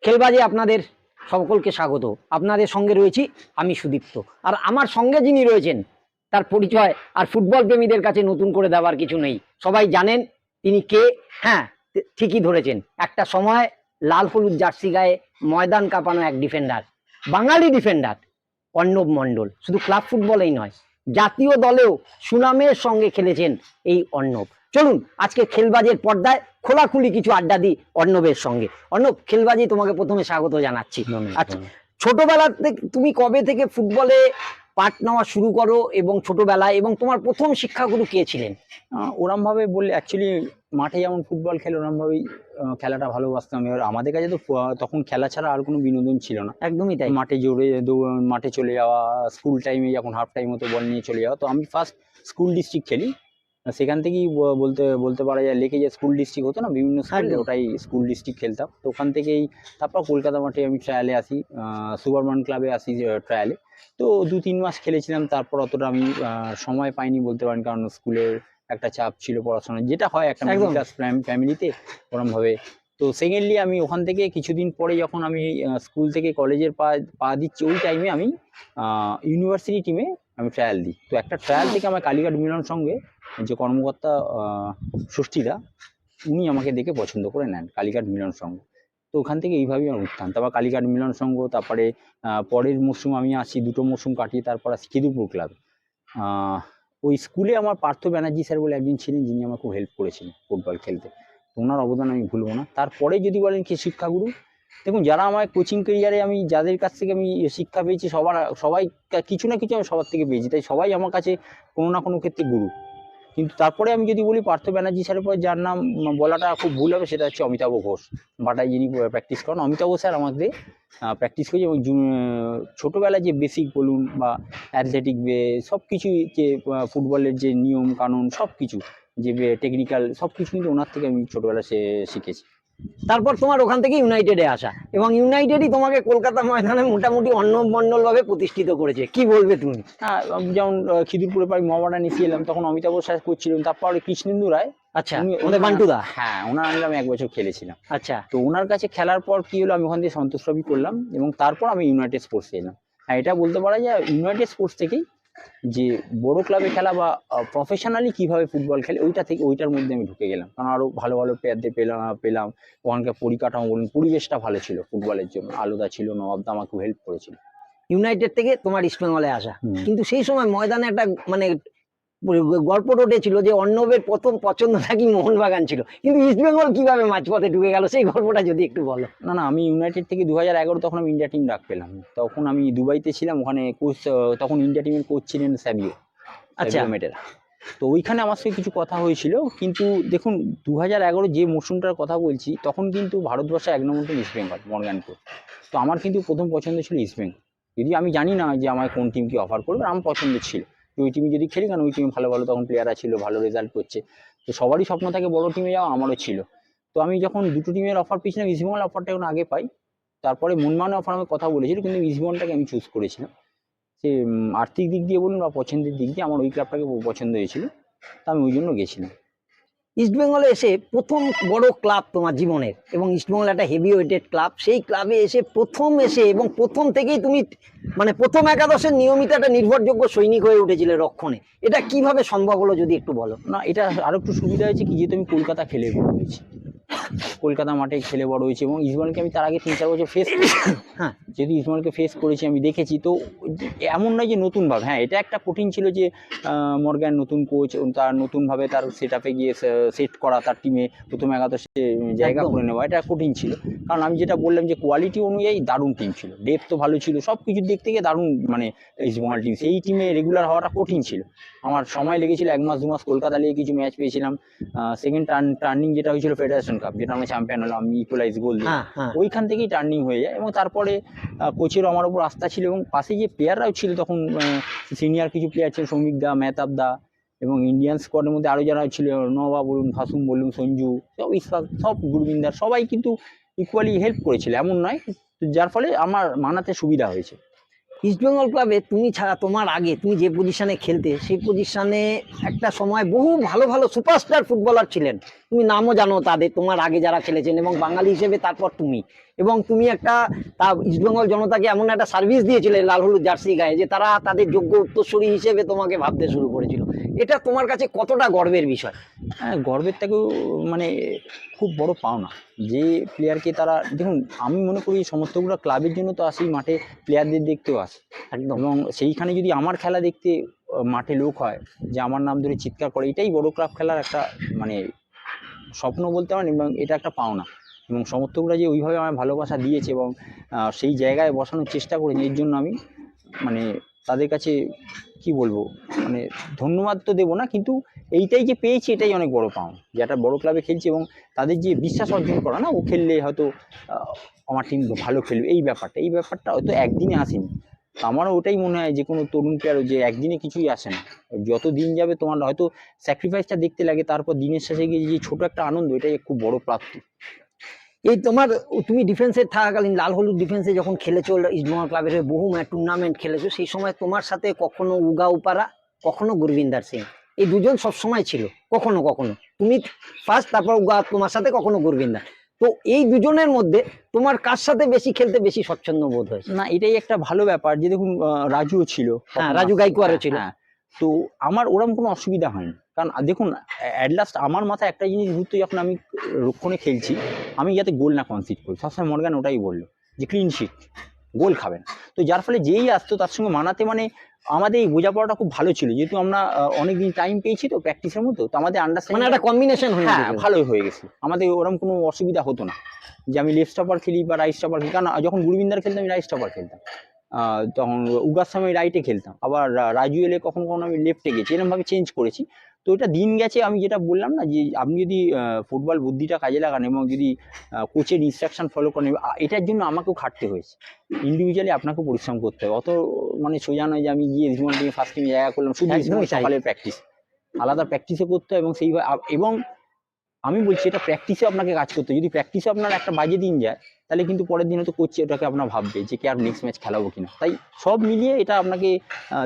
খেলবাজে আপনাদের সকলকে স্বাগত। আপনাদের সঙ্গে রয়েছি আমি সুদীপ্ত, আর আমার সঙ্গে যিনি রয়েছেন তার পরিচয় আর ফুটবল প্রেমীদের কাছে নতুন করে দেওয়ার কিছু নেই, সবাই জানেন তিনি কে। হ্যাঁ, ঠিকই ধরেছেন, একটা সময় লাল হলুদ জার্সি গায়ে ময়দান কাঁপানো এক ডিফেন্ডার, বাঙালি ডিফেন্ডার অর্ণব মণ্ডল। শুধু ক্লাব ফুটবলেই নয়, জাতীয় দলেও সুনামের সঙ্গে খেলেছেন এই অর্ণব। চলুন আজকে খেলবাজের পর্দায় খোলাখুলি কিছু আড্ডা দিই অর্ণবের সঙ্গে। অর্ণব, খেলবাজি তোমাকে প্রথমে স্বাগত জানাচ্ছি। আচ্ছা, ছোটবেলা থেকে তুমি কবে থেকে ফুটবলে পার্ট নেওয়া শুরু করো এবং ছোটবেলায়, এবং তোমার প্রথম শিক্ষাগুরু কে ছিলেন? ওরম ভাবে বললে অ্যাকচুয়ালি মাঠে যেমন ফুটবল খেলে ওরম ভাবেই খেলাটা ভালোবাসতাম। এবার আমাদের কাছে তো তখন খেলা ছাড়া আর কোনো বিনোদন ছিল না। একদমই তাই। মাঠে মাঠে চলে যাওয়া, স্কুল টাইমে যখন হাফ টাইম হতো বল নিয়ে চলে যাওয়া। তো আমি ফার্স্ট স্কুল ডিস্ট্রিক্ট খেলি, সেখান থেকেই বলতে পারা যায় লেখে যে স্কুল ডিস্ট্রিক্ট হতো না বিভিন্ন স্কুলে, ওটাই স্কুল ডিস্ট্রিক্ট খেলতাম। তো ওখান থেকেই তারপর কলকাতা মাঠে আমি ট্রায়ালে আসি, সুপারম্যান ক্লাবে আসি ট্রায়ালে। তো 2-3 মাস খেলেছিলাম, তারপর অতটা আমি সময় পাইনি বলতে পারেন, কারণ স্কুলের একটা চাপ ছিল পড়াশোনার, যেটা হয় একটা মিডল ক্লাস ফ্যামিলিতে ওরমভাবে। তো সেকেন্ডলি আমি ওখান থেকে কিছুদিন পরে যখন আমি স্কুল থেকে কলেজের পা দিচ্ছি, ওই টাইমে আমি ইউনিভার্সিটি টিমে আমি ট্রায়াল দিই। তো একটা ট্রায়াল থেকে আমার কালীঘাট মিলন সঙ্গে যে কর্মকর্তা ষষ্ঠীদা, উনি আমাকে দেখে পছন্দ করে নেন কালীঘাট মিলন সংঘ। তো ওখান থেকে এইভাবেই আমার উত্থান। তারপর কালীঘাট মিলন সংঘ, তারপরে পরের মরশুম আমি আসি, 2টো মরশুম কাটিয়ে তারপর আসি খিদিরপুর ক্লাব। ওই স্কুলে আমার পার্থ ব্যানার্জি স্যার বলে একজন ছিলেন, যিনি আমার খুব হেল্প করেছিলেন ফুটবল খেলতে। তো ওনার অবদান আমি ভুলবো না। তারপরে যদি বলেন কি শিক্ষাগুরু, দেখুন যারা আমার কোচিং ক্যারিয়ারে আমি যাদের কাছ থেকে আমি শিক্ষা পেয়েছি, সবাই কিছু না কিছু আমি সবার থেকে পেয়েছি, তাই সবাই আমার কাছে কোনো না কোনো ক্ষেত্রে গুরু। কিন্তু তারপরে আমি যদি বলি পার্থ ব্যানার্জি স্যারের পরে যার নাম বলাটা খুব ভুল হবে, সেটা হচ্ছে অমিতাভ ঘোষ। বাটায় যিনি প্র্যাকটিস করেন, অমিতাভ স্যার আমাদের প্র্যাকটিস করেছি। এবং ছোটোবেলায় যে বেসিক বলুন বা অ্যাথলেটিক সব কিছুই, যে ফুটবলের যে নিয়ম কানুন সব কিছু, যে টেকনিক্যাল সব কিছু কিন্তু ওনার থেকে আমি ছোটোবেলায় শিখেছি। তারপর তোমার ওখান থেকে ইউনাইটেডে আসা, এবং ইউনাইটেডই তোমাকে কলকাতা ময়দানে মোটামুটি অর্ণব মণ্ডল ভাবে প্রতিষ্ঠিত করেছে, কি বলবে তুমি? হ্যাঁ, যেমন খিদিরপুরে পাই মহাবাডান এসেছিলাম, তখন অমিতাভ স্যার করছিলেন। তারপরে কৃষ্ণেন্দু রায়, আচ্ছা, ওদের বান্টুদা। হ্যাঁ, ওনার আন্ডারে আমি 1 বছর খেলেছিলাম। আচ্ছা, তো ওনার কাছে খেলার পর কি হলো, আমি ওখান থেকে সন্তোষ ট্রফি করলাম এবং তারপর আমি ইউনাইটেড স্পোর্টসে এলাম। হ্যাঁ, এটা বলতে পারা যায় ইউনাইটেড স্পোর্টস থেকেই যে বড় ক্লাবে খেলা বা প্রফেশনালি কিভাবে ফুটবল খেলে, ওইটার মধ্যে আমি ঢুকে গেলাম। কারণ আরো ভালো ভালো প্লেয়ারদের পেলাম। ওখানকার পরিকাঠামো বলুন, পরিবেশটা ভালো ছিল ফুটবলের জন্য, আলাদা ছিল। নবাবদা আমাকে খুব হেল্প করেছিল। ইউনাইটেড থেকে তোমার ইস্ট বেঙ্গলে আসা, কিন্তু সেই সময় ময়দানে একটা মানে গল্প উঠেছিল যে অর্ণবের প্রথম পছন্দ নাকি মোহনবাগান ছিল, কিন্তু ইস্ট বেঙ্গল কিভাবে মাঝপথে ঢুকে গেল, সেই গল্পটা যদি একটু বলো। না, আমি ইউনাইটেড থেকে 2011 তখন আমি ইন্ডিয়া টিম ডাক পেলাম। তখন আমি দুবাইতে ছিলাম, ওখানে কোচ, তখন ইন্ডিয়া টিমের কোচ ছিলেন সাবিও মেটেরা। তো ওইখানে আমার সঙ্গে কিছু কথা হয়েছিল। কিন্তু দেখুন 2011 যে মরশুমটার কথা বলছি, তখন কিন্তু ভারতবর্ষে 1 নম্বর টিম ইস্ট বেঙ্গল, মর্গানপুর। তো আমার কিন্তু প্রথম পছন্দ ছিল ইস্ট বেঙ্গল। যদি আমি জানি না যে আমার কোন টিম কি অফার করবে, আমার পছন্দ ছিল ওই টিমে যদি খেলি, কারণ ওই টিমে ভালো ভালো তখন প্লেয়াররা ছিল, ভালো রেজাল্ট করছে। তো সবারই স্বপ্ন থাকে বড় টিমে যাওয়া, আমারও ছিল। তো আমি যখন 2টো টিমের অফার পেয়েছিলাম, ইস্ট বেঙ্গল অফারটা এখন আগে পাই। তারপরে মোহনবাগানের অফার আমি কথা বলেছিল, কিন্তু ইস্ট বেঙ্গলটাকে আমি চুজ করেছিলাম। সে আর্থিক দিক দিয়ে বলুন বা পছন্দের দিক দিয়ে আমার ওই ক্লাবটাকে পছন্দ হয়েছিল, তা আমি ওই জন্য গেছিলাম। ইস্ট বেঙ্গলে এসে প্রথম বড় ক্লাব তোমার জীবনের, এবং ইস্ট বেঙ্গল একটা হেভি ওয়েটেড ক্লাব, সেই ক্লাবে এসে এবং প্রথম থেকেই তুমি মানে প্রথম একাদশের নিয়মিত একটা নির্ভরযোগ্য সৈনিক হয়ে উঠেছিলে রক্ষণে। এটা কিভাবে সম্ভব হলো যদি একটু বলো। না, এটা আরো একটু সুবিধা হয়েছে কি, যেহেতু আমি কলকাতা খেলে বড় হয়েছি, কলকাতা মাঠে খেলে বড় হয়েছে, এবং ইস্টবেঙ্গলকে আমি তার আগে 3-4 বছর ফেস করেছি। হ্যাঁ, যেহেতু ইস্টবেঙ্গলকে ফেস করেছি, আমি দেখেছি। তো এমন নয় যে নতুনভাবে, হ্যাঁ এটা একটা কঠিন ছিল যে মর্গ্যান নতুন কোচ, তার নতুনভাবে তার সেট আপে গিয়ে সেট করা, তার টিমে প্রথম একাদশে জায়গা করে নেওয়া, এটা কঠিন ছিল। কারণ আমি যেটা বললাম যে কোয়ালিটি অনুযায়ী দারুণ টিম ছিল, ডেপথ ভালো ছিল, সব কিছুর দিক থেকে দারুণ, মানে ইস্টবেঙ্গল টিম সেই টিমে রেগুলার হওয়াটা কঠিন ছিল। আমার সময় লেগেছিল 1 মাস 2 মাস। কলকাতা লিগে কিছু ম্যাচ পেয়েছিলাম। সেকেন্ড টার্নিং যেটা হয়েছিল ফেডারেশন কাপ, যেটা আমরা চ্যাম্পিয়ন হলাম, আমি ইকুয়ালাইজ গোল দিয়ে, ওইখান থেকেই টার্নিং হয়ে যায়। এবং তারপরে কোচেরও আমার উপর আস্থা ছিল, এবং পাশে যে প্লেয়াররাও ছিল তখন, সিনিয়র কিছু প্লেয়ার ছিল, সৌমিক দা, মেহতাব দা, এবং ইন্ডিয়ান স্কোয়াডের মধ্যে আরও যারা ছিল, নবা বলুন, ভাসুম বলুন, সঞ্জু, সব ইসফাক, সব গুরবিন্দার, সবাই কিন্তু ইকুয়ালি হেল্প করেছিল, এমন নয়, যার ফলে আমার মানাতে সুবিধা হয়েছে। ইস্টবেঙ্গল ক্লাবে তুমি ছাড়া তোমার আগে তুমি যে পজিশনে খেলতে সেই পজিশনে একটা সময় বহু ভালো ভালো সুপারস্টার ফুটবলার ছিলেন, তুমি নামও জানো তাদের, তোমার আগে যারা খেলেছেন, এবং বাঙালি হিসেবে তারপর তুমি, এবং তুমি একটা তা ইস্টবেঙ্গল জনতাকে এমন একটা সার্ভিস দিয়েছিলে লাল হলুদ জার্সি গায়ে যে তারা তাদের যোগ্য উত্তরসূরি হিসেবে তোমাকে ভাবতে শুরু করেছিল। এটা তোমার কাছে কতটা গর্বের বিষয়? হ্যাঁ, গর্বের থেকেও মানে খুব বড় পাওনা যে প্লেয়ারকে তারা দেখুন, আমি মনে করি সমর্থকরা ক্লাবের জন্য তো আসেই, মাঠে প্লেয়ারদের দেখতেও আসে, একদম। এবং সেইখানে যদি আমার খেলা দেখতে মাঠে লোক হয় যে আমার নাম ধরে চিৎকার করে, এটাই বড় ক্লাব খেলার একটা মানে স্বপ্ন বলতে পারেন, এবং এটা একটা পাওনা। এবং সমর্থকরা যে ওইভাবে আমার ভালোবাসা দিয়েছে এবং সেই জায়গায় বসানোর চেষ্টা করেছে, এর জন্য আমি মানে তাদের কাছে কি বলবো, মানে ধন্যবাদ তো দেবো না, কিন্তু এইটাই যে পেয়েছি এটাই অনেক বড় পাওনা, যে একটা বড় ক্লাবে খেলছি এবং তাদের যে বিশ্বাস অর্জন করা, না ও খেললে হয়তো আমার টিম ভালো খেলবে, এই ব্যাপারটা হয়তো একদিনে আসেনি। তো আমারও ওটাই মনে হয় যে কোনো তরুণ প্লেয়ারও যে একদিনে কিছুই আসে না, যত দিন যাবে তোমার হয়তো স্যাক্রিফাইসটা দেখতে লাগে, তারপর দিনের শেষে গিয়ে যে ছোট একটা আনন্দ, এটাই খুব বড় প্রাপ্তি। এই তোমার তুমি ডিফেন্সে থাকাকালীন লাল হলুদ ডিফেন্সে যখন খেলেছো ইস্টবেঙ্গল ক্লাবের হয়ে বহু টুর্নামেন্ট খেলেছো, সেই সময় তোমার সাথে কখনো উগা উপারা, কখনো গুরবিন্দার সিং, এই দুজন সবসময় ছিল, কখনো কখনো তুমি ফার্স্ট, তারপর উগা তোমার সাথে, কখনো গুরবিন্দার। তো এই দুজনের মধ্যে তোমার কার সাথে বেশি খেলতে বেশি স্বচ্ছন্দ বোধ হয়েছে? না, এটাই একটা ভালো ব্যাপার যে দেখুন, রাজুও ছিল, হ্যাঁ, তখন রাজু গাইকোয়াড়ও ছিল। হ্যাঁ, তো আমার ওরকম কোনো অসুবিধা হয়নি, কারণ দেখুন অ্যাট লাস্ট আমার মাথায় একটা জিনিস ঘুরতো, যখন আমি রক্ষণে খেলছি, আমি যাতে গোল না কনসিড করি, সবসময় মর্গান ওটাই বললো যে ক্লিন শিট, গোল খাবেন। তো যার ফলে যেই আসতো তার সঙ্গে মানাতে মানে আমাদের এই বোঝাপড়াটা খুব ভালো ছিল, যেহেতু আমরা অনেকদিন টাইম পেয়েছি তো প্র্যাকটিসের মতো, তো আমাদের মানে আন্ডারস্ট্যান্ডিং একটা কম্বিনেশন হয়ে হ্যাঁ গেছিল। ভালোই হয়ে গেছে, আমাদের ওরকম কোনো অসুবিধা হতো না যে আমি লেফট স্টপার খেলি বা রাইট স্টপার খেলি, কারণ যখন গুরবিন্দার খেলতাম আমি রাইট স্টপার খেলতাম, তখন উগার সময় রাইটে খেলতাম, আবার রাজু এলে কখনো কখনো আমি লেফটে গেছি, এরকমভাবে চেঞ্জ করেছি। তো এটা দিন গেছে, আমি যেটা বললাম না যে আপনি যদি ফুটবল বুদ্ধিটা কাজে লাগান এবং যদি কোচের ইনস্ট্রাকশন ফলো করেন, এটার জন্য আমাকেও খাটতে হয়েছে, ইন্ডিভিজুয়ালি আপনাকেও পরিশ্রম করতে হবে, অত মানে সোজা নয় যে আমি গিয়ে জীবন টিমে ফার্স্ট টিমে জায়গা করলাম শুধু একদমই তাই। সকালে প্র্যাকটিস, আলাদা প্র্যাকটিসও করতে হয়, এবং সেইভাবে এবং আমি বলছি এটা প্র্যাকটিসে আপনাকে কাজ করতে হয়। যদি প্র্যাকটিসে আপনার একটা বাজে দিন যায়, তাহলে কিন্তু পরের দিন হয়তো কোচ ওটাকে আপনার ভাববে যে কে আর নেক্সট ম্যাচ খেলাবো কিনা। তাই সব মিলিয়ে এটা আপনাকে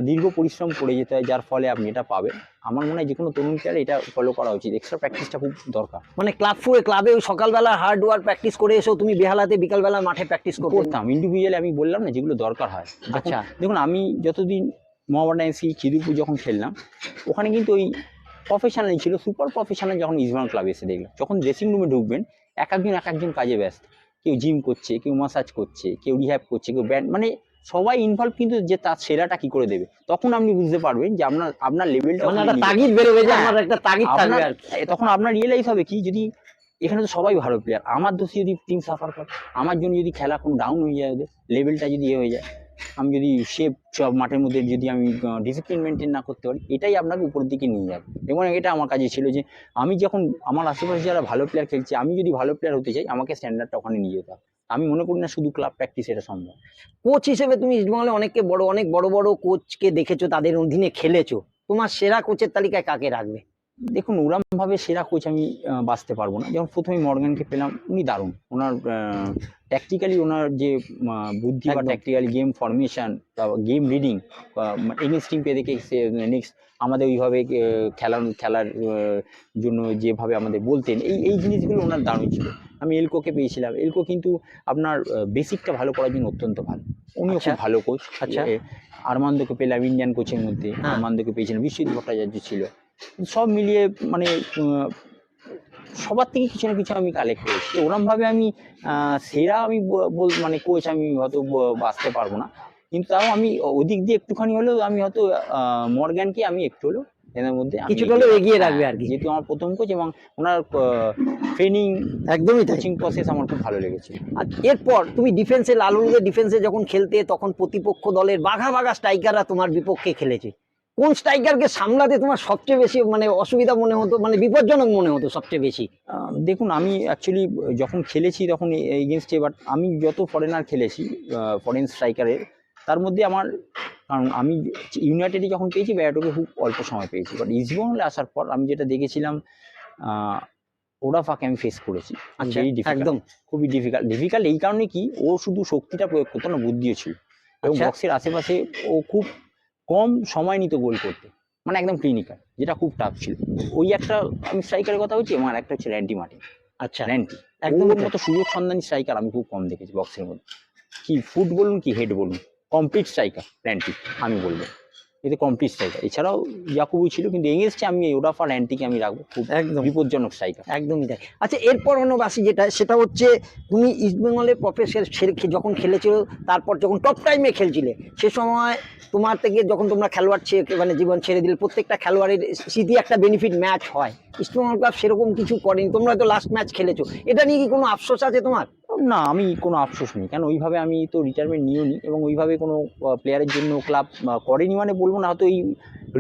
দীর্ঘ পরিশ্রম করে যেতে হয়, যার ফলে আপনি এটা পাবেন। আমার মনে হয় যে কোনো তরুণ প্লেয়ার এটা ফলো করা উচিত, এক্সট্রা প্র্যাকটিসটা খুব দরকার। মানে ক্লাবে ওই সকালবেলা হার্ড ওয়ার্ক প্র্যাকটিস করে এসেও তুমি বেহালাতে বিকালবেলা মাঠে প্র্যাকটিস করতে? করতাম ইন্ডিভিজুয়ালি, আমি বললাম না যেগুলো দরকার হয়। আচ্ছা। দেখুন আমি যতদিন মোহামেডান এফসি খিদিরপুর যখন খেললাম, ওখানে কিন্তু ওই প্রফেশনাল ছিল, সুপার প্রফেশনাল যখন ইস্টবেঙ্গল ক্লাবে এসে দেখলাম, যখন ড্রেসিং রুমে ঢুকবেন এক একজন কাজে ব্যস্ত, কেউ জিম করছে, কেউ মাসাজ করছে, কেউ রিহ্যাব করছে, কেউ ব্যান্ড, মানে সবাই ইনভলভ, কিন্তু যে তার সেরাটা কি করে দেবে, তখন আপনি বুঝতে পারবেন যে আপনার লেভেলটা মানে একটা তাগিদ বেরোবে যে হ্যাঁ, আমার একটা তাগিদ থাকবে আর কি। তখন আপনার রিয়েলাইজ হবে কি, যদি এখানে তো সবাই ভালো প্লেয়ার, আমার দোষে যদি টিম সাফার করে, আমার জন্য যদি খেলা কোনো ডাউন হয়ে যায়, ওদের লেভেলটা যদি হয়ে যায়, আমি যদি শেপ সব মাঠের মধ্যে যদি আমি ডিসিপ্লিন মেনটেন না করতে পারি, এটাই আপনাকে উপরের দিকে নিয়ে যাবে। এবং এটা আমার কাছে ছিল যে আমি যখন আমার আশেপাশে যারা ভালো প্লেয়ার খেলছে, আমি যদি ভালো প্লেয়ার হতে চাই, আমাকে স্ট্যান্ডার্ডটা ওখানে নিয়ে যেতে হবে। আমি মনে করি না শুধু ক্লাব প্র্যাকটিস এটা সম্ভব। কোচ হিসেবে তুমি ইস্টবেঙ্গলে অনেক বড় বড় কোচকে দেখেছো, তাদের অধীনে খেলেছো, তোমার সেরা কোচের তালিকায় কাকে রাখবে? দেখুন ওরম ভাবে সেরা কোচ আমি বাছতে পারবো না। যেমন প্রথমে মর্গানকে পেলাম, উনি দারুণ, ওনার ট্যাকটিক্যালি ওনার যে বুদ্ধি বা একদম। ট্যাকটিক্যালি গেম ফরমেশন বা গেম রিডিং, এগেন্স্ট টিম পেয়ে দেখে সে নেক্সট আমাদের ওইভাবে খেলার জন্য যেভাবে আমাদের বলতেন, এই জিনিসগুলো ওনার দারুণ ছিল। আমি এলকোকে পেয়েছিলাম, এলকো কিন্তু আপনার বেসিকটা ভালো করার জন্য অত্যন্ত ভালো, উনিও আচ্ছা। খুব ভালো কোচ। আচ্ছা। আরমান্দকে পেলাম ইন্ডিয়ান কোচের মধ্যে, হ্যাঁ। আরমান্দকে পেয়েছিলাম, বিশ্বজিৎ ভট্টাচার্য ছিল। সব মিলিয়ে মানে সবার থেকে কিছু না কিছু আমি কালেক্ট করেছি। তো ওরমভাবে আমি সেরা আমি মানে কোচ আমি হয়তো বাছতে পারবো না, কিন্তু তাও আমি ওদিক দিয়ে একটুখানি হলেও আমি হয়তো মর্গ্যানকে আমি একটু হলেও এদের মধ্যে আমি কিছুটা হলেও এগিয়ে রাখবে হ্যাঁ, আর কি। যেহেতু আমার প্রথম কোচ এবং ওনার ট্রেনিং একদমই তাই। কোচিং প্রসেস আমার খুব ভালো লেগেছে। আর এরপর তুমি ডিফেন্সে, লাল হলুদের ডিফেন্সে যখন খেলতে, তখন প্রতিপক্ষ দলের বাঘা বাঘা স্ট্রাইকাররা তোমার বিপক্ষে খেলেছে, কোন স্ট্রাইকারকে সামলাতে তোমার সবচেয়ে বেশি মানে অসুবিধা মনে হতো, মানে বিপজ্জনক মনে হতো সবচেয়ে বেশি? দেখুন আমি অ্যাকচুয়ালি যখন খেলেছি তখন এগেনস্টে, বাট আমি যত ফরেনার খেলেছি ফরেন স্ট্রাইকারের, তার মধ্যে আমার, কারণ আমি ইউনাইটেডে যখন পেয়েছি ব্যাটোকে খুব অল্প সময় পেয়েছি, বাট ইস্টবেঙ্গলে আসার পর আমি যেটা দেখেছিলাম, ওরাফাকে আমি ফেস করেছি। আচ্ছা, ভেরি ডিফিকাল্ট, একদম। খুবই ডিফিকাল্ট এই কারণে কি, ও শুধু শক্তিটা প্রয়োগ করতো না, বুদ্ধিও ছিল। এবং আচ্ছা। বক্সের আশেপাশে ও খুব কম সময় নিত গোল করতে, মানে একদম ক্লিনিক্যাল, যেটা খুব টাফ ছিল। ওই একটা, আমি স্ট্রাইকারের কথা বলছি, আমার একটা হচ্ছে র্যান্টি মার্টিন। আচ্ছা, র্যান্টি একদম ওর মতো সুযোগ সন্ধানী স্ট্রাইকার আমি খুব কম দেখেছি বক্সের মধ্যে। কি ফুট বলুন কি হেড বলুন, কমপ্লিট স্ট্রাইকার র্যান্টি আমি বলবো, এতে কমপ্লিট স্ট্রাইকার। এছাড়াও ইয়াকুবু ছিল, কিন্তু এগেনস্টে আমি ওরাফা র্যান্টিকে আমি রাখবো, খুব একদম বিপজ্জনক স্ট্রাইকার। একদমই তাই। আচ্ছা, এরপর অনবাসী যেটা, সেটা হচ্ছে তুমি ইস্টবেঙ্গলের প্রফেসর যখন খেলেছিল, তারপর যখন টপ টাইমে খেলছিলে, সে সময় তোমার থেকে যখন তোমরা খেলোয়াড় মানে জীবন ছেড়ে দিলে, প্রত্যেকটা খেলোয়াড়ের স্মৃতি একটা বেনিফিট ম্যাচ হয়। ইস্টবেঙ্গল ক্লাব সেরকম কিছু করেনি, তোমরা হয়তো লাস্ট ম্যাচ খেলেছো, এটা নিয়ে কি কোনো আফসোস আছে তোমার? না, আমি কোনো আফসোস নেই, কেন ওইভাবে আমি তো রিটায়ারমেন্ট নিইনি, এবং ওইভাবে কোনো প্লেয়ারের জন্য ক্লাব করেনি, মানে বলবো না, হয়তো এই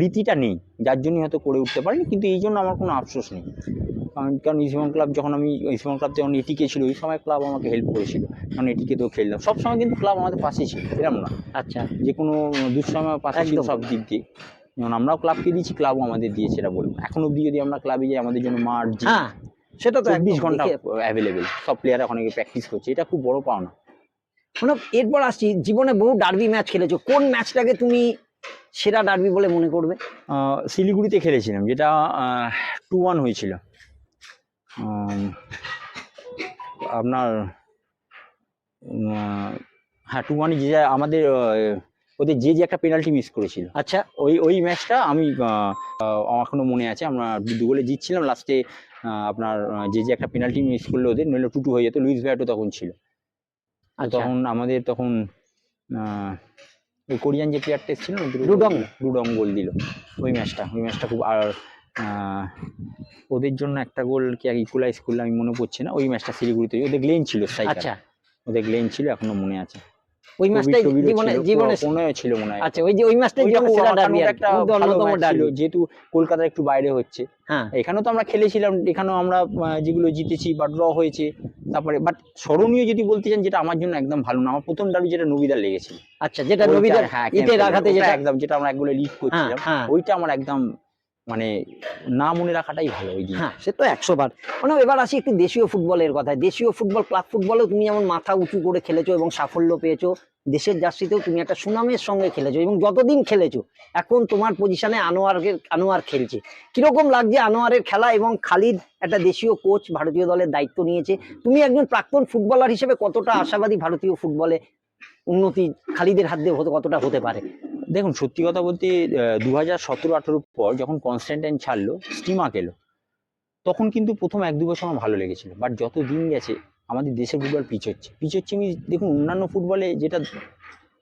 রীতিটা নেই, যার জন্য হয়তো করে উঠতে পারিনি, কিন্তু এই জন্য আমার কোনো আফসোস নেই। কারণ ইস্টবেঙ্গল ক্লাব যখন ইস্টবেঙ্গল ক্লাব যখন এটিকে ছিল, ওই সময় ক্লাব আমাকে হেল্প করেছিল, কারণ এটিকে তো খেললাম সবসময়, কিন্তু ক্লাব আমাদের পাশে ছিল, এরকম না। আচ্ছা, যে কোনো দুঃসময় পাশে ছিল একদম। সব দিক দিয়ে, যেমন আমরাও ক্লাবকে দিয়েছি, ক্লাবও আমাদের দিয়েছে, এটা বলবো। এখন অব্দি যদি আমরা ক্লাবে যাই, আমাদের জন্য মাঠ, জিম হ্যাঁ, সেটা তো 24 একদম ঘন্টা দেখে। অ্যাভেলেবেল, সব প্লেয়াররা অনেকে প্র্যাকটিস করছে, এটা খুব বড় পাওনা। মানে এরপর আসছি, জীবনে বহু ডার্বি ম্যাচ খেলেছো, কোন ম্যাচটাকে তুমি সেরা ডার্বি বলে মনে করবে? শিলিগুড়িতে খেলেছিলাম, যেটা 2-1 হয়েছিল। আপনার হ্যাঁ 2-1, যে আমাদের ওদের যে একটা পেনাল্টি মিস করেছিল, আচ্ছা, ওই ম্যাচটা আমি এখনো মনে আছে। আমরা 2 গোলে জিতছিলাম, লাস্টে আপনার যে একটা পেনাল্টি মিস করলো ওদের, নইলে 2-2 হয়ে যেত। লুইস ভ্যাটো তখন ছিল। তো আচ্ছা, তখন আমাদের ওই কোরিয়ান যে প্লেয়ারটা ছিল না, রুডং গোল দিল ওই ম্যাচটা খুব। আর ওদের জন্য একটা গোল কি ইকুয়ালাইজ করলো, আমি মনে পড়ছে না। ওই ম্যাচটা শিলিগুড়িতে, ওদের গ্লেন ছিল স্ট্রাইকার, আচ্ছা, ওদের গ্লেন ছিল, এখনো মনে আছে। ওই ম্যাচটাই জীবনে ছিল মনে হয়। আচ্ছা, ওই যে ওই ম্যাচটাই জীবনে সেরা ডার্বি, একটা ভালো অন্যতম ম্যাচ ছিল, ডার্বি। যেহেতু কলকাতার একটু বাইরে হচ্ছে। হ্যাঁ, এখানেও তো আমরা খেলেছিলাম, এখানেও আমরা যেগুলো জিতেছি বা ড্র হয়েছে। তারপরে বাট স্মরণীয় যদি বলতে চান, যেটা আমার জন্য একদম ভালো না, আমার প্রথম ডার্বি যেটা নবিদার লেগেছিল। আচ্ছা, যেটা নবীদের ইটের আঘাতে, যেটা একদম, যেটা আমরা এক গোলে লিড করছিলাম, হ্যাঁ, ওইটা আমার একদম মানে না মনে রাখাটাই ভালো ওই দিন। হ্যাঁ, সে তো 100 বার। মানে এবার আসি একটু দেশীয় ফুটবলের কথায়। দেশীয় ফুটবল, ক্লাব ফুটবলেও তুমি যেমন মাথা উঁচু করে খেলেছো এবং সাফল্য পেয়েছো, দেশের জার্সিতেও তুমি একটা সুনামের সঙ্গে খেলেছো, এবং যতদিন খেলেছো, এখন তোমার পজিশনে আনোয়ার খেলছে। কিরকম লাগছে আনোয়ারের খেলা? এবং খালিদ একটা দেশীয় কোচ, ভারতীয় দলের দায়িত্ব নিয়েছে। তুমি একজন প্রাক্তন ফুটবলার হিসেবে কতটা আশাবাদী ভারতীয় ফুটবলে উন্নতি খালিদের হাত দিয়ে কতটা হতে পারে? দেখুন, সত্যি কথা বলতে 2017-18 পর যখন কনস্ট্যান্টাইন ছাড়লো, স্টিমাক এলো, তখন কিন্তু প্রথম 1-2 বছর আমার ভালো লেগেছিল। বাট যত দিন গেছে, আমাদের দেশের ফুটবল পিছোচ্ছে। দেখুন, অন্যান্য ফুটবলে যেটা,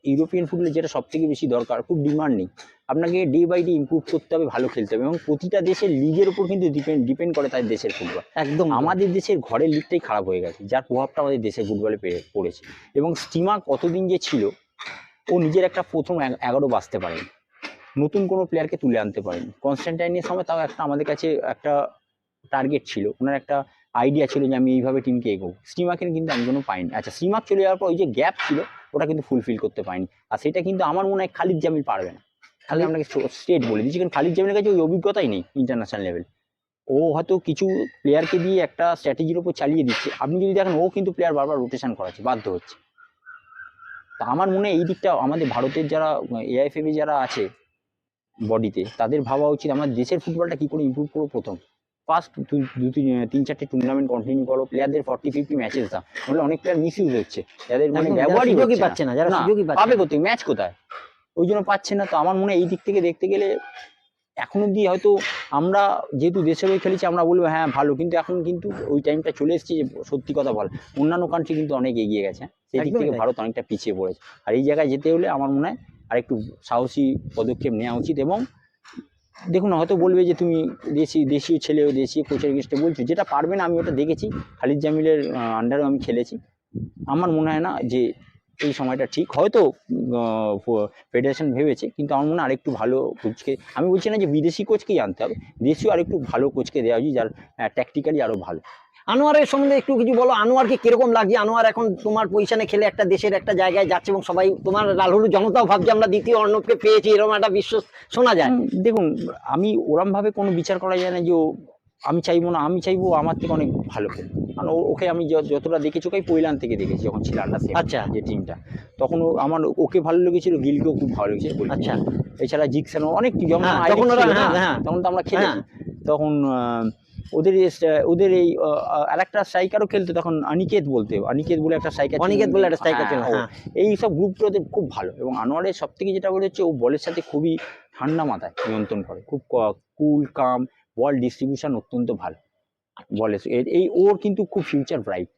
ইউরোপিয়ান ফুটবলে যেটা সব থেকে বেশি দরকার, খুব ডিমান্ডিং, আপনাকে ডে বাই ডে ইমপ্রুভ করতে হবে, ভালো খেলতে হবে, এবং প্রতিটা দেশের লিগের উপর কিন্তু ডিপেন্ড করে তার দেশের ফুটবল। একদম। আমাদের দেশের ঘরের লিগটাই খারাপ হয়ে গেছে, যার প্রভাবটা আমাদের দেশের ফুটবলে পড়েছে। এবং স্টিমাক কতদিন যে ছিল, ও নিজের একটা প্রথম 11 বাঁচতে পারেনি, নতুন কোনো প্লেয়ারকে তুলে আনতে পারেনি। কনস্ট্যান্টাইনের সময় তাও একটা আমাদের কাছে একটা টার্গেট ছিল, ওনার একটা আইডিয়া ছিল যে আমি এইভাবে টিমকে এগোবো। স্টিমাকের কিন্তু আমি কোনো পাইনি। আচ্ছা, স্টিমাক চলে যাওয়ার পর ওই যে গ্যাপ ছিল, ওটা কিন্তু ফুলফিল করতে পারিনি। আর সেটা কিন্তু আমার মনে হয় খালিদ জামিল পারবে না। খালি আপনাকে স্টেট বলে দিচ্ছি, কারণ খালিদ জামিলের কাছে ওই অভিজ্ঞতাই নেই ইন্টারন্যাশনাল লেভেল। ও হয়তো কিছু প্লেয়ারকে দিয়ে একটা স্ট্র্যাটেজির উপর চালিয়ে দিচ্ছে। আপনি যদি দেখেন, ও কিন্তু প্লেয়ার বারবার রোটেশন করাচ্ছে, বাধ্য হচ্ছে। তা আমার মনে হয় এই দিকটা আমাদের ভারতের যারা এআইএফএফে যারা আছে বডিতে, তাদের ভাবা উচিত আমার দেশের ফুটবলটা কি করে ইমপ্রুভ করবো। প্রথম ফার্স্ট 3-4টে টুর্নামেন্ট কন্টিনিউ করো, প্লেয়ারদের 40-50 ম্যাচেস দাও, নাহলে অনেক প্লেয়ার মিস ইউজ হচ্ছে, যাদের মানে ব্যবহারই পাচ্ছে না, যারা সুযোগই পাচ্ছে পাবে কোথায়, ম্যাচ কোথায়, ওই জন্য পাচ্ছে না। তো আমার মনে হয় এই দিক থেকে দেখতে গেলে এখন অব্দি হয়তো আমরা যেহেতু দেশের হয়ে খেলেছি, আমরা বলবো হ্যাঁ ভালো, কিন্তু এখন কিন্তু ওই টাইমটা চলে এসেছে যে সত্যি কথা বল, অন্যান্য কান্ট্রি কিন্তু অনেক এগিয়ে গেছে, সেই দিক থেকে ভারত অনেকটা পিছিয়ে পড়েছে। আর এই জায়গায় যেতে হলে আমার মনে হয় আরেকটু সাহসী পদক্ষেপ নেওয়া উচিত। এবং দেখুন, হয়তো বলবে যে তুমি দেশীয় ছেলে, দেশীয় কোচের এগেন্স্টে বলছো, যেটা পারবে না আমি ওটা দেখেছি, খালিদ জামিলের আন্ডারেও আমি খেলেছি। আমার মনে হয় না যে এই সময়টা ঠিক। হয়তো ফেডারেশন ভেবেছে, কিন্তু আমার মনে হয় আরেকটু ভালো কোচকে, আমি বলছি না যে বিদেশি কোচকেই আনতে হবে, দেশীয় আরেকটু ভালো কোচকে দেওয়া উচিত, যার ট্যাকটিক্যালি আরো ভালো। আনোয়ারের সম্বন্ধে একটু কিছু বলো। আনোয়ারকে কিরকম লাগছে? আনোয়ার এখন তোমার পজিশনে খেলে একটা দেশের একটা জায়গায় যাচ্ছে, এবং সবাই, তোমার লালহুলু জনতাও ভাবছে আমরা দ্বিতীয় অর্ণবকে পেয়েছি, এরকম একটা বিশ্বাস শোনা যায়। দেখুন, আমি ওরম ভাবে কোনো বিচার করা যায় না যে আমি চাইবো না, আমি চাইবো আমার থেকে অনেক ভালো খেলবে। কারণ ওকে আমি যতটা দেখেছি ওকে পৈলান থেকে দেখেছি যখন ছিল আন্ডার আচ্ছা। যে টিমটা, তখন আমার ওকে ভালো লেগেছিল, গিলকেও খুব ভালো লেগেছে বলে। আচ্ছা। এছাড়া জিকসানো অনেক যখন হ্যাঁ, আই তখন লিগ ওরা ছিল না, হ্যাঁ, হ্যাঁ, তখন তো আমরা খেলেছি। হ্যাঁ। তখন ওদের এই আরেকটা স্ট্রাইকারও খেলতো তখন, অনিকেত বলে একটা স্ট্রাইকার ছিল। অনিকেত বলে একটা স্ট্রাইকার ছিল, ও হ্যাঁ। এই সব গ্রুপগুলোতে খুব ভালো। এবং আনোয়ারের সব থেকে যেটা বলে হচ্ছে ও বলের সাথে খুবই ঠান্ডা মাথায় নিয়ন্ত্রণ করে, খুব কুল কাম, বল ডিস্ট্রিবিউশন অত্যন্ত ভালো বলে। এই ওর কিন্তু খুব ফিউচার ব্রাইট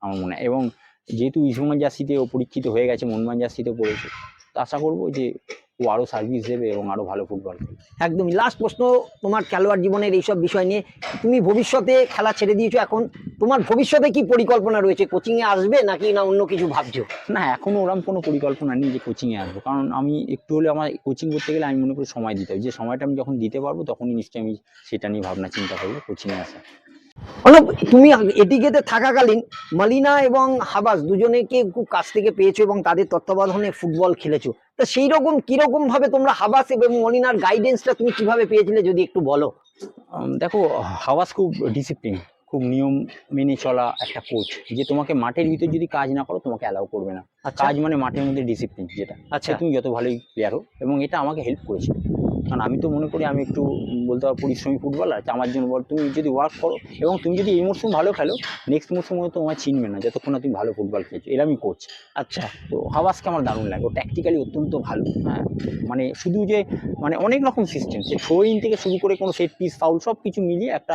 আমার মনে হয়। এবং যেহেতু ইস্টবেঙ্গল জার্সিতে ও পরীক্ষিত হয়ে গেছে, মোহনবাগান জার্সিতে পড়েছে, তো আশা করবো যে ও আরো সার্ভিস দেবে এবং আরো ভালো ফুটবল খেলবে। একদমই। লাস্ট প্রশ্ন তোমার খেলোয়াড় জীবনের এইসব বিষয় নিয়ে, তুমি ভবিষ্যতে খেলা ছেড়ে দিয়েছো, এখন তোমার ভবিষ্যতে কি পরিকল্পনা রয়েছে? কোচিং এ আসবে নাকি না অন্য কিছু ভাবছো? না, এখনো ওরকম কোনো পরিকল্পনা নেই যে কোচিংয়ে আসবো, কারণ আমি একটু হলে আমার কোচিং করতে গেলে আমি মনে করি সময় দিতে হবে, যে সময়টা আমি যখন দিতে পারবো তখনই নিশ্চয়ই আমি সেটা নিয়ে ভাবনা চিন্তা করবো কোচিংয়ে আসা। অর্ণব, তুমি এটিকেতে থাকাকালীন মলিনা এবং হাবাস দুজনেকে খুব কাছ থেকে পেয়েছো এবং তাদের তত্ত্বাবধানে ফুটবল খেলেছো, তা সেই রকম কিরকম ভাবে তোমরা হাবাস এবং মলিনার গাইডেন্সটা তুমি কিভাবে পেয়েছিলে যদি একটু বলো? দেখো, হাওয়াস খুব ডিসিপ্লিন, খুব নিয়ম মেনে চলা একটা কোচ, যে তোমাকে মাঠের ভিতর যদি কাজ না করো তোমাকে অ্যালাউ করবে না। আচ্ছা। কাজ মানে মাঠের মধ্যে ডিসিপ্লিন, যেটা আচ্ছা। সে তুমি যত ভালোই প্লেয়ার হোক। এবং এটা আমাকে হেল্প করেছে, কারণ আমি তো মনে করি আমি একটু বলতে পারো পরিশ্রমী ফুটবলার। আমার জন্য বল, তুমি যদি ওয়ার্ক করো এবং তুমি যদি এই মরশুম ভালো খেলো, নেক্সট মরশুম হয়তো তোমায় চিনবে না যতক্ষণ না তুমি ভালো ফুটবল খেলছো। এরমই কোচ। আচ্ছা। তো হাওয়াসকে আমার দারুণ লাগে, ও ট্যাকটিক্যালি অত্যন্ত ভালো। হ্যাঁ, মানে শুধু যে মানে অনেক রকম সিস্টেম, সে থ্রোইং থেকে শুরু করে কোনো সেট পিস ফাউল সব কিছু মিলিয়ে একটা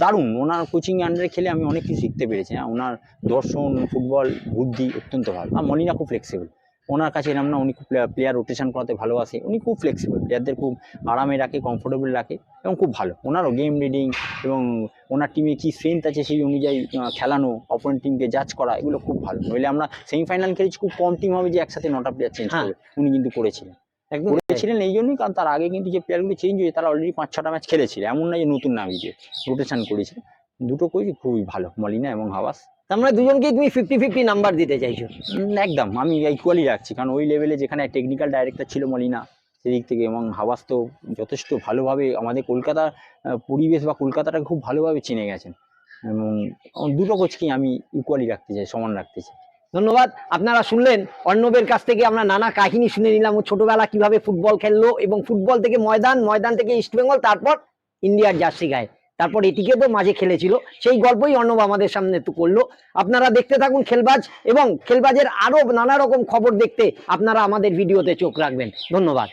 দারুণ। ওনার কোচিং আন্ডারে খেলে আমি অনেক কিছু শিখতে পেরেছি। হ্যাঁ, ওনার দর্শন, ফুটবল বুদ্ধি অত্যন্ত ভালো। আর মলিনা খুব ফ্লেক্সিবল, ওনার কাছে এরম না, উনি খুব প্লেয়ার রোটেশন করাতে ভালোবাসে, উনি খুব ফ্লেক্সিবল, প্লেয়ারদের খুব আরামে রাখে, কমফোর্টেবল রাখে এবং খুব ভালো। ওনারও গেম রিডিং এবং ওনার টিমে কী স্ট্রেংথ আছে সেই অনুযায়ী খেলানো, অপোনেন্ট টিমকে জাজ করা, এগুলো খুব ভালো। নইলে আমরা সেমিফাইনাল খেলেছি, খুব কম টিম হবে যে একসাথে 9টা প্লেয়ার চেঞ্জ হ্যাঁ। করবে, উনি কিন্তু করেছিলেন। একদম করেছিলেন এই জন্যই, কারণ তার আগে কিন্তু যে প্লেয়ারগুলো চেঞ্জ হয়েছে তারা অলরেডি 5-6টা ম্যাচ খেলেছিল, এমন না যে নতুন নামি যে রোটেশন করেছে। দুটো কোচই খুবই ভালো, মলিনা এবং হাওয়াস। আমরা দুজনকেই তুমি 50-50 নাম্বার দিতে চাইছো? একদম আমি ইকুয়ালি রাখছি, কারণ ওই লেভেলে যেখানে টেকনিক্যাল ডাইরেক্টর ছিল মলিনা সেদিক থেকে, এবং হাওয়াস তো যথেষ্ট ভালোভাবে আমাদের কলকাতার পরিবেশ বা কলকাতাটাকে খুব ভালোভাবে চিনে গেছেন। এবং দুটো কোচকেই আমি ইকুয়ালি রাখতে চাই, সমান রাখতে চাই। ধন্যবাদ। আপনারা শুনলেন অর্ণবের কাছ থেকে, আমরা নানা কাহিনী শুনে নিলাম, ও ছোটবেলা কিভাবে ফুটবল খেললো এবং ফুটবল থেকে ময়দান থেকে ইস্টবেঙ্গল, তারপর ইন্ডিয়ার জার্সি গায়ে, তারপর এটিকে তো মাঝে খেলেছিল, সেই গল্পই অর্ণব আমাদের সামনে একটু করলো। আপনারা দেখতে থাকুন খেলবাজ, এবং খেলবাজের আরো নানা রকম খবর দেখতে আপনারা আমাদের ভিডিওতে চোখ রাখবেন। ধন্যবাদ।